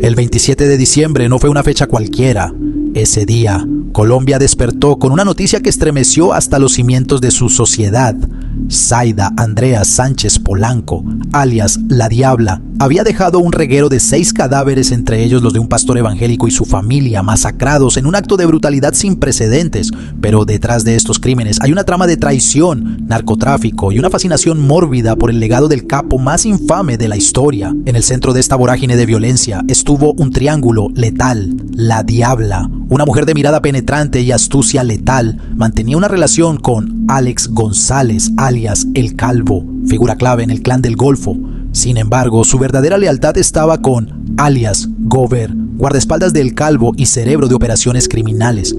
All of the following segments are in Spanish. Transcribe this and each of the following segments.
El 27 de diciembre no fue una fecha cualquiera. Ese día, Colombia despertó con una noticia que estremeció hasta los cimientos de su sociedad. Zaida Andrea Sánchez Polanco, alias La Diabla, había dejado un reguero de 6 cadáveres, entre ellos los de un pastor evangélico y su familia, masacrados en un acto de brutalidad sin precedentes. Pero detrás de estos crímenes hay una trama de traición, narcotráfico y una fascinación mórbida por el legado del capo más infame de la historia. En el centro de esta vorágine de violencia estuvo un triángulo letal. La Diabla, una mujer de mirada penetrante y astucia letal, mantenía una relación con Alex González, alias El Calvo, figura clave en el Clan del Golfo. Sin embargo, su verdadera lealtad estaba con alias Gober, guardaespaldas del Calvo y cerebro de operaciones criminales.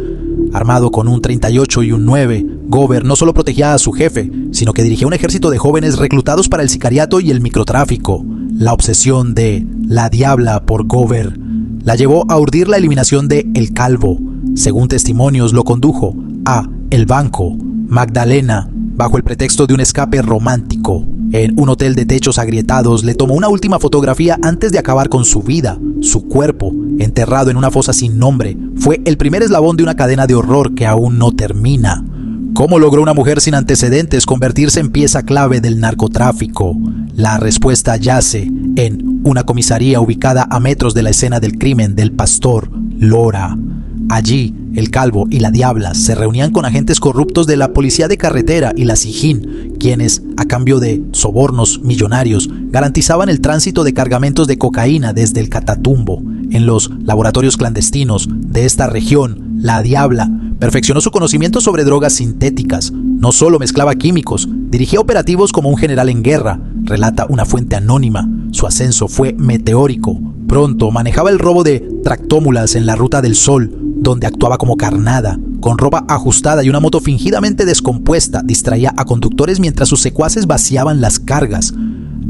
Armado con un 38 y un 9, Gober no solo protegía a su jefe, sino que dirigía un ejército de jóvenes reclutados para el sicariato y el microtráfico. La obsesión de La Diabla por Gober la llevó a urdir la eliminación de El Calvo. Según testimonios, lo condujo a El Banco, Magdalena, bajo el pretexto de un escape romántico. En un hotel de techos agrietados le tomó una última fotografía antes de acabar con su vida. Su cuerpo, enterrado en una fosa sin nombre, fue el primer eslabón de una cadena de horror que aún no termina. ¿Cómo logró una mujer sin antecedentes convertirse en pieza clave del narcotráfico? La respuesta yace en una comisaría ubicada a metros de la escena del crimen del pastor Lora. Allí, El Calvo y La Diabla se reunían con agentes corruptos de la Policía de Carretera y la SIJIN, quienes, a cambio de sobornos millonarios, garantizaban el tránsito de cargamentos de cocaína desde el Catatumbo. En los laboratorios clandestinos de esta región, La Diabla perfeccionó su conocimiento sobre drogas sintéticas. No solo mezclaba químicos, dirigía operativos como un general en guerra, relata una fuente anónima. Su ascenso fue meteórico. Pronto manejaba el robo de tractómulas en la Ruta del Sol, donde actuaba como carnada. Con ropa ajustada y una moto fingidamente descompuesta, distraía a conductores mientras sus secuaces vaciaban las cargas.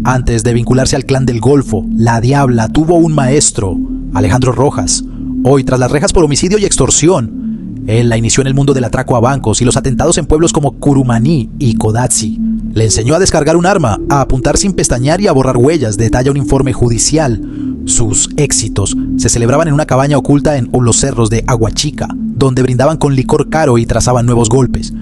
Antes de vincularse al Clan del Golfo, La Diabla tuvo un maestro, Alejandro Rojas, hoy tras las rejas por homicidio y extorsión. Él la inició en el mundo del atraco a bancos y los atentados en pueblos como Curumaní y Codazzi. Le enseñó a descargar un arma, a apuntar sin pestañear y a borrar huellas, detalla un informe judicial. Sus éxitos se celebraban en una cabaña oculta en los cerros de Aguachica, donde brindaban con licor caro y trazaban nuevos golpes.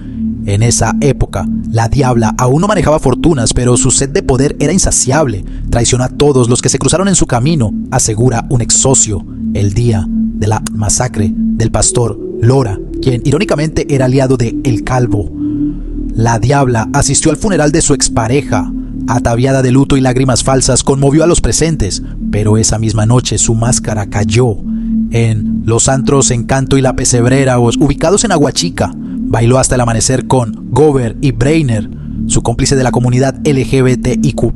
En esa época, La Diabla aún no manejaba fortunas, pero su sed de poder era insaciable. Traicionó a todos los que se cruzaron en su camino, asegura un ex socio. El día de la masacre del pastor Lora, quien irónicamente era aliado de El Calvo, La Diabla asistió al funeral de su expareja. Ataviada de luto y lágrimas falsas, conmovió a los presentes, pero esa misma noche su máscara cayó. En los antros Encanto y La Pesebrera, ubicados en Aguachica, bailó hasta el amanecer con Gober y Breiner, su cómplice de la comunidad LGBTIQ+,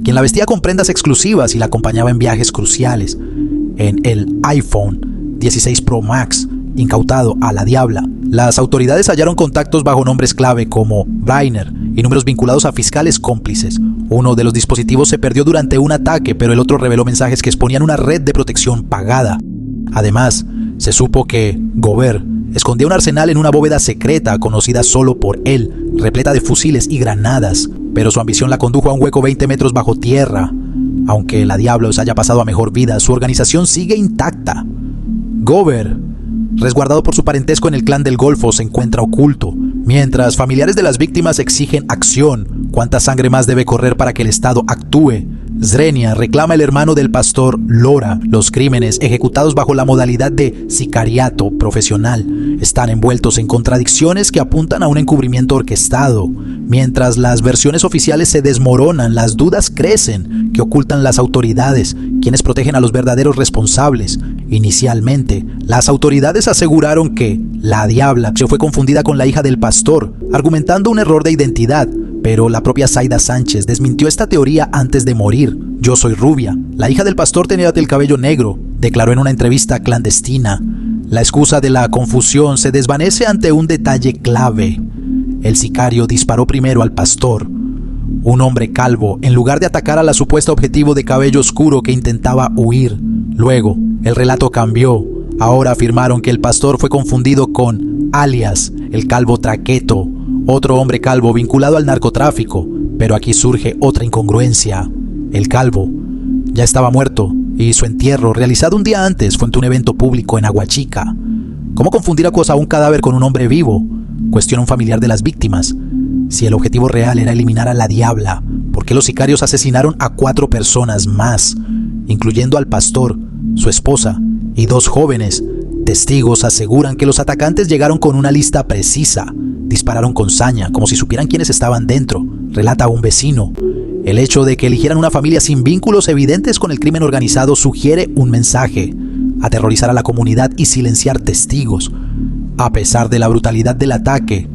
quien la vestía con prendas exclusivas y la acompañaba en viajes cruciales. En el iPhone 16 Pro Max, incautado a La Diabla, las autoridades hallaron contactos bajo nombres clave como Breiner y números vinculados a fiscales cómplices. Uno de los dispositivos se perdió durante un ataque, pero el otro reveló mensajes que exponían una red de protección pagada. Además, se supo que Gober escondía un arsenal en una bóveda secreta conocida solo por él, repleta de fusiles y granadas, pero su ambición la condujo a un hueco 20 metros bajo tierra. Aunque La Diabla haya pasado a mejor vida, su organización sigue intacta. Gober, resguardado por su parentesco en el Clan del Golfo, se encuentra oculto, mientras familiares de las víctimas exigen acción. ¿Cuánta sangre más debe correr para que el Estado actúe? Zrenia reclama el hermano del pastor Lora. Los crímenes ejecutados bajo la modalidad de sicariato profesional están envueltos en contradicciones que apuntan a un encubrimiento orquestado. Mientras las versiones oficiales se desmoronan, las dudas crecen. ¿Qué ocultan las autoridades? ¿Quiénes protegen a los verdaderos responsables? Inicialmente, las autoridades aseguraron que La Diabla se fue confundida con la hija del pastor, argumentando un error de identidad. Pero la propia Zaida Sánchez desmintió esta teoría antes de morir. Yo soy rubia. La hija del pastor tenía el cabello negro, declaró en una entrevista clandestina. La excusa de la confusión se desvanece ante un detalle clave. El sicario disparó primero al pastor, un hombre calvo, en lugar de atacar a la supuesta objetivo de cabello oscuro que intentaba huir. Luego, el relato cambió. Ahora afirmaron que el pastor fue confundido con alias, el Calvo Traqueto, otro hombre calvo vinculado al narcotráfico. Pero aquí surge otra incongruencia. El calvo ya estaba muerto y su entierro, realizado un día antes, fue ante un evento público en Aguachica. ¿Cómo confundir a un cadáver con un hombre vivo?, cuestiona un familiar de las víctimas. Si el objetivo real era eliminar a la Diabla, ¿por qué los sicarios asesinaron a 4 personas más, incluyendo al pastor, su esposa y 2 jóvenes? Testigos aseguran que los atacantes llegaron con una lista precisa. Dispararon con saña, como si supieran quiénes estaban dentro, relata un vecino. El hecho de que eligieran una familia sin vínculos evidentes con el crimen organizado sugiere un mensaje: aterrorizar a la comunidad y silenciar testigos. A pesar de la brutalidad del ataque,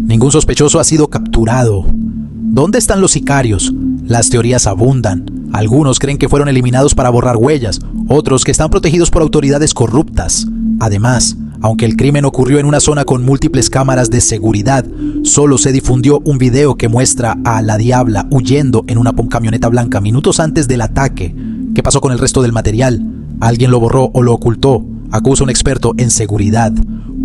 ningún sospechoso ha sido capturado. ¿Dónde están los sicarios? Las teorías abundan. Algunos creen que fueron eliminados para borrar huellas, otros que están protegidos por autoridades corruptas. Además, aunque el crimen ocurrió en una zona con múltiples cámaras de seguridad, solo se difundió un video que muestra a la Diabla huyendo en una camioneta blanca minutos antes del ataque. ¿Qué pasó con el resto del material? ¿Alguien lo borró o lo ocultó?, acusa un experto en seguridad.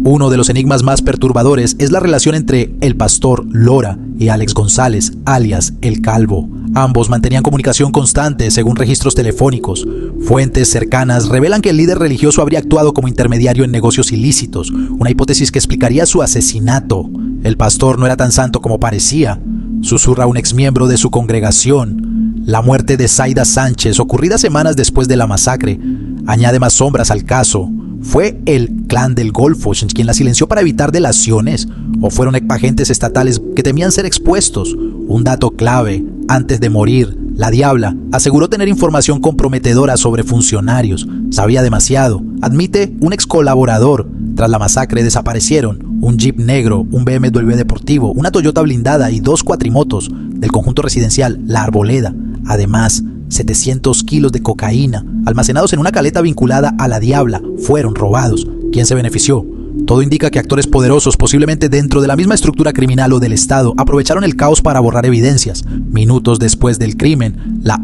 Uno de los enigmas más perturbadores es la relación entre el pastor Lora y Alex González, alias El Calvo. Ambos mantenían comunicación constante, según registros telefónicos. Fuentes cercanas revelan que el líder religioso habría actuado como intermediario en negocios ilícitos, una hipótesis que explicaría su asesinato. El pastor no era tan santo como parecía, susurra un exmiembro de su congregación. La muerte de Zaida Sánchez, ocurrida semanas después de la masacre, añade más sombras al caso. ¿Fue el clan del Golfo quien la silenció para evitar delaciones? ¿O fueron agentes estatales que temían ser expuestos? Un dato clave: antes de morir, la Diabla aseguró tener información comprometedora sobre funcionarios. Sabía demasiado, admite un ex colaborador. Tras la masacre desaparecieron un Jeep negro, un BMW deportivo, una Toyota blindada y 2 cuatrimotos del conjunto residencial La Arboleda. Además, 700 kilos de cocaína, almacenados en una caleta vinculada a la Diabla, fueron robados. ¿Quién se benefició? Todo indica que actores poderosos, posiblemente dentro de la misma estructura criminal o del Estado, aprovecharon el caos para borrar evidencias. Minutos después del crimen, la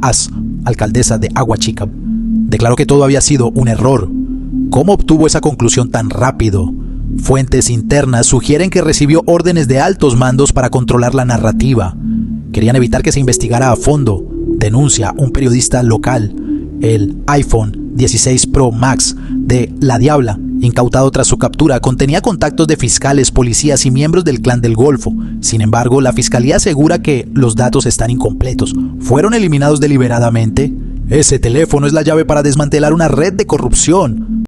alcaldesa de Aguachica declaró que todo había sido un error. ¿Cómo obtuvo esa conclusión tan rápido? Fuentes internas sugieren que recibió órdenes de altos mandos para controlar la narrativa. Querían evitar que se investigara a fondo, denuncia un periodista local. El iPhone 16 Pro Max de la Diabla, incautado tras su captura, contenía contactos de fiscales, policías y miembros del clan del Golfo. Sin embargo, la fiscalía asegura que los datos están incompletos. ¿Fueron eliminados deliberadamente? Ese teléfono es la llave para desmantelar una red de corrupción.